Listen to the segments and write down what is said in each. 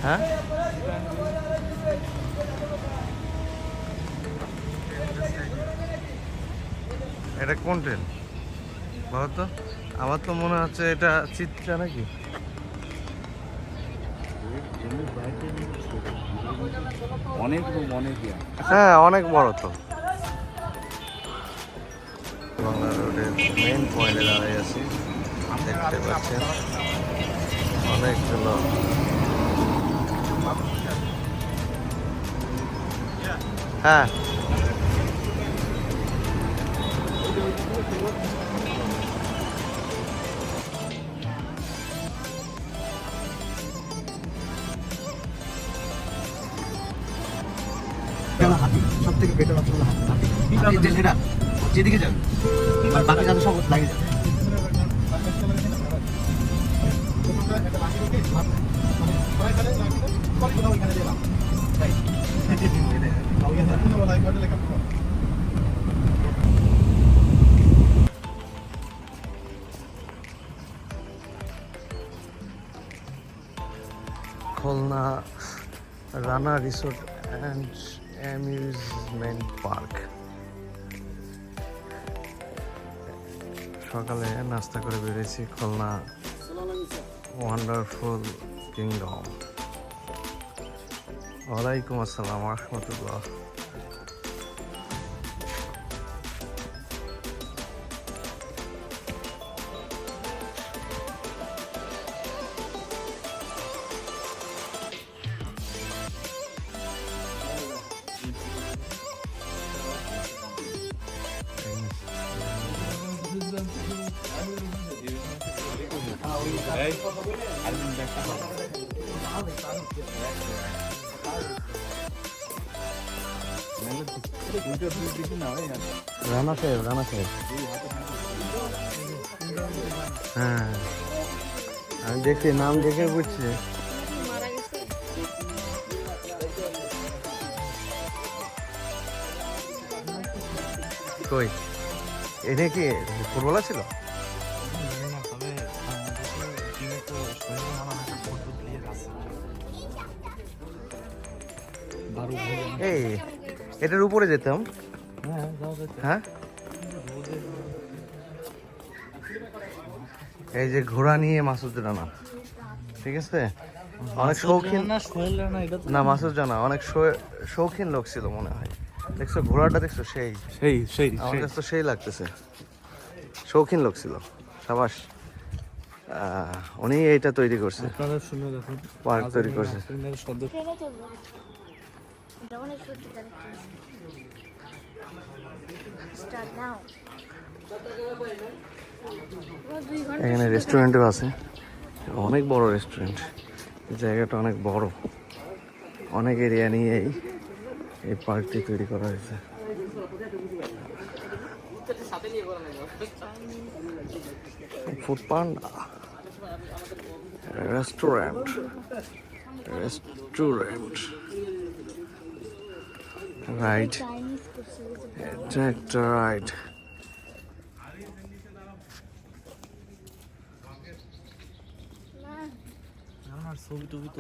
হ্যাঁ এটা কোন ট্রেন বলো তো? আমার তো মনে হচ্ছে এটা চিত্রা নাকি। অনেক রুম, অনেক হ্যাঁ অনেক বড় তো। বাংলা রোডের মেইন পয়েন্টে দাঁড়িয়ে আছি, দেখতে পাচ্ছেন অনেকগুলো হ্যাঁ হাতি সব থেকে বেটার অপশন হলো হাতি যেটা যেদিকে যাবে আর বাকি যাদের সব লাগে যাবে। Khulna Rana resort and amusement park. সকালে নাস্তা করে বেরিয়েছি খুলনা ওয়ান্ডারফুল কিংডম। ওয়ালাইকুম আসসালাম রহমতুল্লাহ। রানা সাহেব, রানা সাহেব, হ্যাঁ আমি দেখছি, নাম দেখে বুঝছি। কই এটা কি ফুটবলার ছিল? এই এটার উপরে যেতাম। হ্যাঁ এই যে ঘোড়া নিয়ে মাসুদ রানা, ঠিক আছে, অনেক শৌখিন না মাসুদ রানা, অনেক শৌখিন লোক ছিল মনে হয়। দেখছো ঘোড়াটা, দেখছো সেই সেই সেই আমার কাছে তো সেই লাগতেছে, শৌখিন লোক ছিল। সাবাস, উনি এইটা তৈরি করছে, পার্ক তৈরি করছে। এখানে রেস্টুরেন্টও আছে, অনেক বড় রেস্টুরেন্ট, জায়গাটা অনেক বড়, অনেক এরিয়া নিয়েই এই পার্কটি তৈরি করা হয়েছে। ফুড পান্ডা রেস্টুরেন্ট, রেস্টুরেন্ট রাইট, এটা একটা রাইট। ছবি টবি তো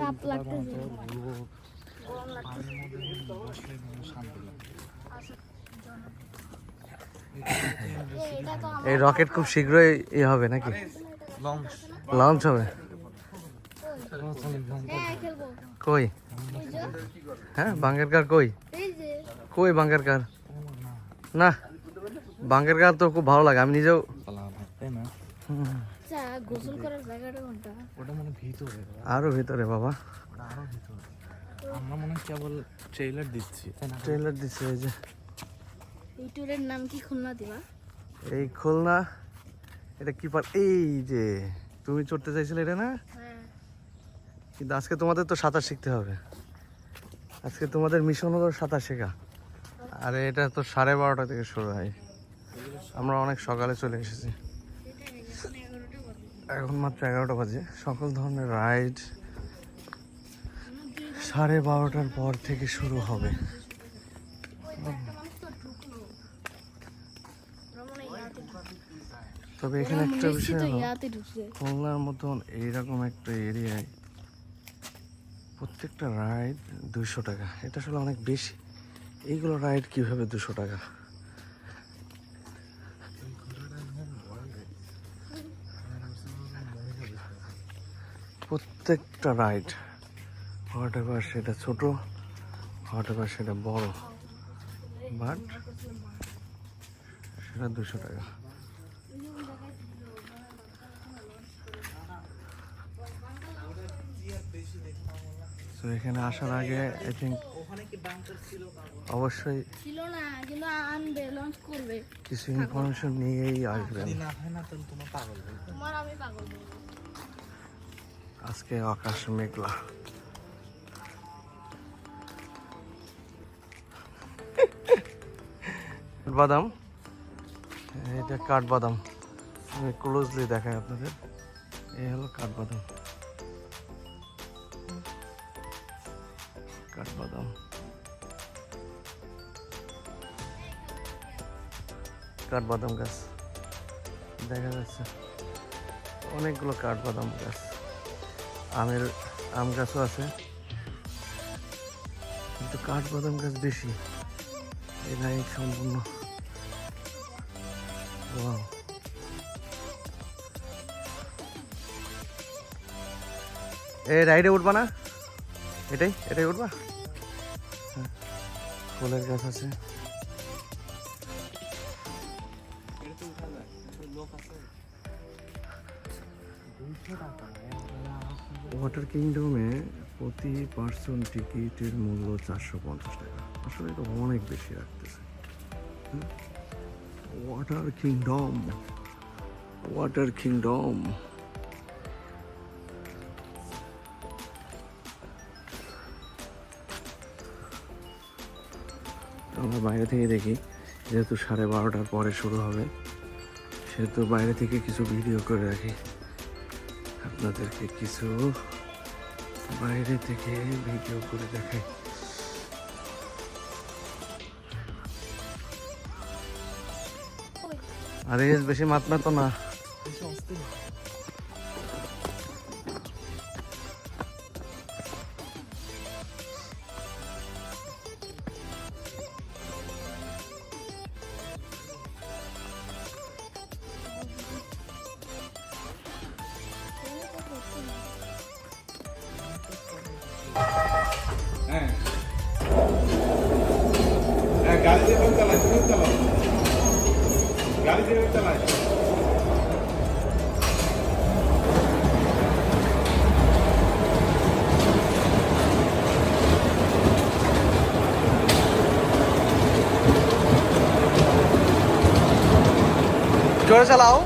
এই রকেট খুব শীঘ্রই হবে নাকি, লঞ্চ হবে? কই হ্যাঁ বাঙ্গের কার কই, কই বাঙ্গের কার? না বাঙ্গের কার তো খুব ভালো লাগে, আমি নিজেও। আরো ভিতরে বাবা, আমরা মনে হয় কেবল ট্রেইলার দিচ্ছি, ট্রেলার দিচ্ছে। এই যে এই ট্যুরের নাম কি খুলনা দিবা? এই খুলনা, এটা কি পার? এই যে তুমি চড়তে চাইছিলে এটা না, হ্যাঁ কিন্তু আজকে তোমাদের তো সাঁতার শিখতে হবে, আজকে তোমাদের মিশন হলো সাঁতার শেখা। আরে এটা তো 12:30 থেকে শুরু হয়, আমরা অনেক সকালে চলে এসেছি, এখন মাত্র 11টা বাজে। সকল ধরনের রাইড 12:30টার পর থেকে শুরু হবে। তবে এখানে ওরা একটা মনে বিষয় তো হলো ইয়াতে ঢুকছে। খুলনার মতন এইরকম একটা এরিয়ায় প্রত্যেকটা রাইড 200 টাকা, এটা আসলে অনেক বেশি। এইগুলো রাইড কিভাবে 200 টাকা? প্রত্যেকটা রাইড হোয়াট এভার সেটা ছোট, হোয়াট এভার সেটা বড়, বাট সেটা 200 টাকা। তো এখানে আসার আগে আই থিঙ্ক অবশ্যই ছিল না, কিন্তু আনবে, লঞ্চ করবে। কিছু ইনফরমেশন নিয়েই আসবেন। না হয় না তাহলে তোমার পাগল বলবো। তোমার আমি পাগল বলবো। আজকে আকাশ মেঘলা। বাদাম, এটা কাঠবাদাম, আমি ক্লোজলি দেখাই আপনাদের। এই হলো কাঠবাদাম, কাঠবাদাম। কাঠবাদাম গাছ দেখা যাচ্ছে, অনেকগুলো কাঠবাদাম গাছ। আম গাছও আছে, কিন্তু কাঠবাদাম গাছ বেশি। এই লাইন সম্পূর্ণ ওয়াও। এই রাইডে উঠবা না? এটাই উঠবা? হ্যাঁ, ফুলের গাছ আছে। ওয়াটার কিংডমে প্রতি পার্সন টিকিটের মূল্য 450 টাকা। আসলে এটা অনেক বেশি রাখতেছে। Water kingdom, water kingdom. আমরা বাইরে থেকে দেখি, যেহেতু 12:30টার পরে শুরু হবে, সেহেতু বাইরে থেকে কিছু ভিডিও করে রাখি। আপনাদেরকে কিছু বাইরে থেকে ভিডিও করে দেখাই। আরে বেশি মাত্রা তো না। গাড়ি দিয়ে চালাই, তুমি চালাও, গাড়ি দিয়ে চালাই। জোরে চালাও।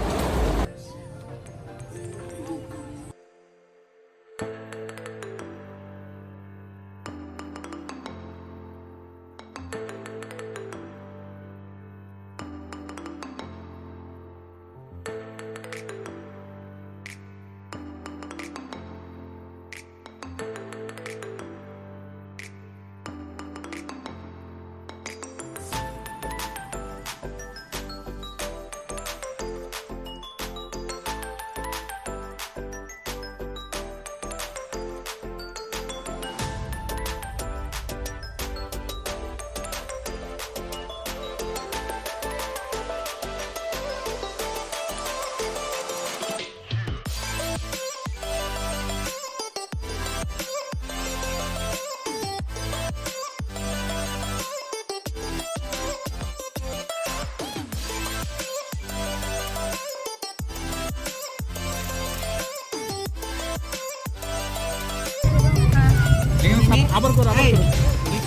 আবার করো, আবার করো।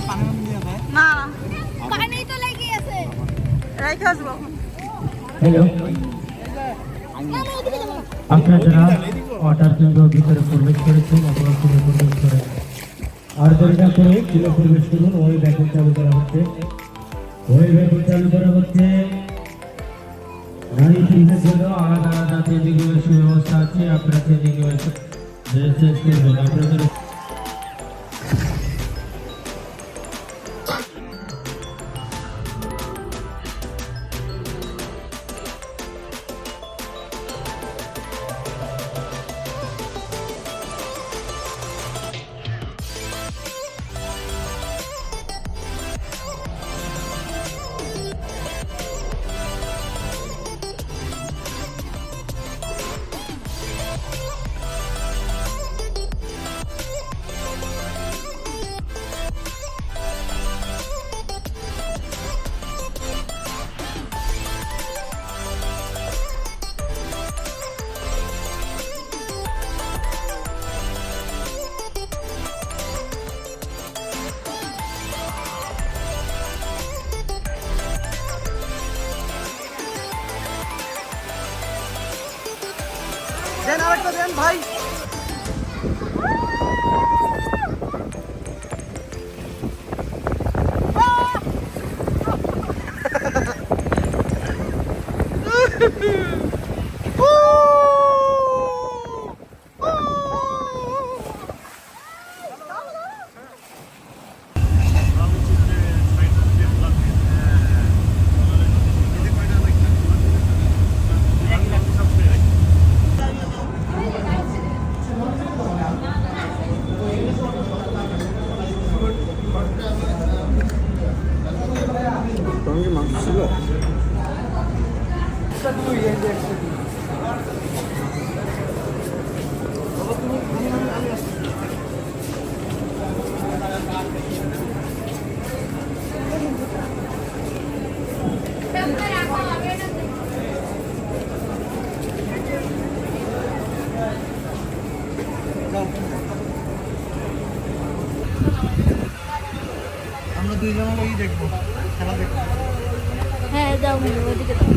পানি দিয়ে দেয়। না, পানি তো লেগে আছে। রেখে আসবো। হ্যালো, আপনারা যারা ওয়াটার কিংডম ভিতরে প্রবেশ করেছেন অথবা পুরো প্রবেশ করেন, আর দেরি না করে পুরো প্রবেশ করুন। ওই ব্যাকআপ চালু করা হচ্ছে, ওই ব্যাকআপ চালু করা হচ্ছে। গাড়ি চেঞ্জের জন্য আলাদা আলাদা চেঞ্জিং এর সুব্যবস্থা আছে। আপনারা চেঞ্জিং এর ড্রেস চেঞ্জ করবেন। আপনাদের দেন ভাই। সঙ্গে মাংস ছিল। আমরা দুইজন ওই দেখবো, খেলা দেখবো। হ্যাঁ যাও ওইদিকে যাও